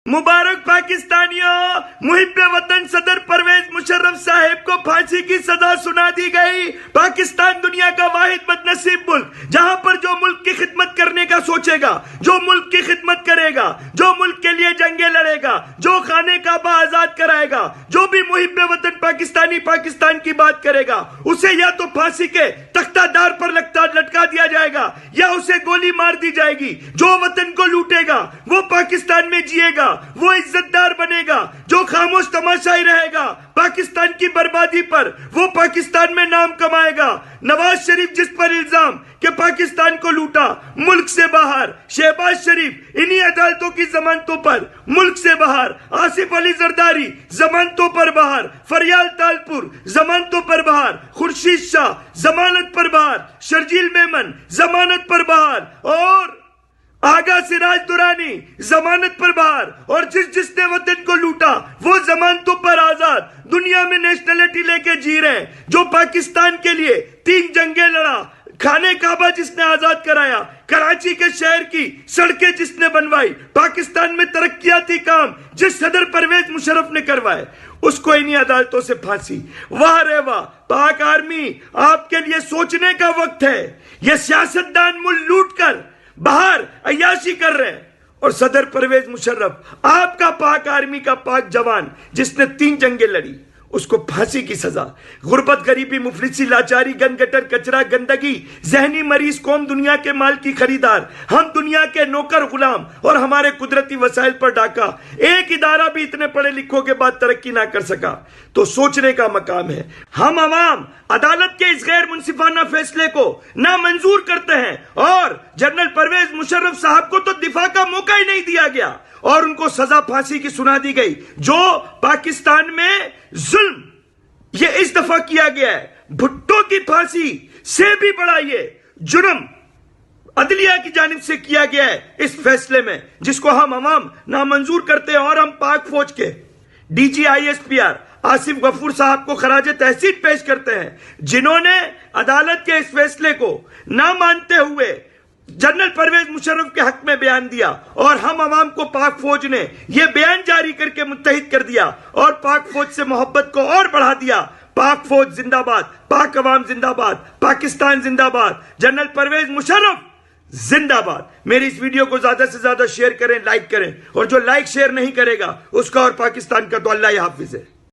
मुबारक पाकिस्तानियों, मुहिब वतन सदर परवेज मुशर्रफ साहब को फांसी की सजा सुना दी गई। पाकिस्तान दुनिया का वाहिद बदनसीब मुल्क जहां पर जो मुल्क की खिदमत करने का सोचेगा, जो मुल्क की खिदमत करेगा, जो मुल्क के लिए जंगे लड़ेगा, जो खाने काबा आजाद कराएगा, जो भी मुहिब वतन पाकिस्तानी पाकिस्तान की बात करेगा, उसे या तो फांसी के तख्तादार पर लटका दिया जाएगा या उसे गोली मार दी जाएगी। जो वतन को लूटेगा वो पाकिस्तान में जिएगा, वो इज्जतदार बनेगा। जो खामोश तमाशाई रहेगा पाकिस्तान की बर्बादी पर, वो पाकिस्तान में नाम कमाएगा। नवाज शरीफ जिस पर इल्जाम कि पाकिस्तान को लूटा, मुल्क से बाहर। शहबाज शरीफ इन्हीं अदालतों की जमानतों पर मुल्क से बाहर। आसिफ अली जरदारी जमानतों पर बाहर। फरियाल तालपुर जमानतों पर बाहर। खुर्शीद शाह जमानत पर बाहर। शर्जील मेमन जमानत पर बाहर और आगा सिराज दुरानी जमानत पर बाहर। और जिसने वतन को लूटा वो जमानतों पर आजाद, दुनिया में नेशनलिटी लेके जी रहे हैं। जो पाकिस्तान के लिए 3 जंगे लड़ा, खाने काबा जिसने आजाद कराया, कराची के शहर की सड़कें जिसने बनवाई, पाकिस्तान में तरक्कियाती काम जिस सदर परवेज मुशर्रफ ने करवाए, उसको इन्हीं अदालतों से फांसी। वाह रे वाह, पाक आर्मी आपके लिए सोचने का वक्त है। ये सियासतदान मुल्क लूट कर बाहर अय्याशी कर रहे हैं और सदर परवेज मुशर्रफ आपका पाक आर्मी का पाक जवान जिसने 3 जंगें लड़ी, उसको फांसी की सजा। गुर्बत, गरीबी, मुफलिसी, लाचारी, गन गटर, कचरा, गंदगी, जहनी मरीज, कौम दुनिया के माल की खरीदार, हम दुनिया के नौकर गुलाम और हमारे कुदरती वसाइल पर डाका। एक इदारा भी इतने पढ़े लिखों के बाद तरक्की ना कर सका तो सोचने का मकाम है। हम अवाम अदालत के इस गैर मुनसिफाना फैसले को नामंजूर करते हैं और जनरल परवेज मुशर्रफ साहब को तो दिफा का मौका ही नहीं दिया गया और उनको सजा फांसी की सुना दी गई। जो पाकिस्तान में जुल्म ये इस दफा किया गया है, भुट्टो की फांसी से भी बड़ा ये जुर्म अदलिया की जानिब से किया गया है इस फैसले में, जिसको हम अवाम नामंजूर करते हैं। और हम पाक फौज के DGISPR आसिफ गफूर साहब को खराज तहसीन पेश करते हैं, जिन्होंने अदालत के इस फैसले को ना मानते हुए जनरल परवेज मुशर्रफ के हक में बयान दिया। और हम अवाम को पाक फौज ने यह बयान जारी करके मुत्तहिद कर दिया और पाक फौज से मोहब्बत को और बढ़ा दिया। पाक फौज जिंदाबाद, पाक अवाम जिंदाबाद, पाकिस्तान जिंदाबाद, जनरल परवेज मुशर्रफ जिंदाबाद। मेरी इस वीडियो को ज्यादा से ज्यादा शेयर करें, लाइक करें, और जो लाइक शेयर नहीं करेगा उसका और पाकिस्तान का तो अल्लाह ही हाफिज है।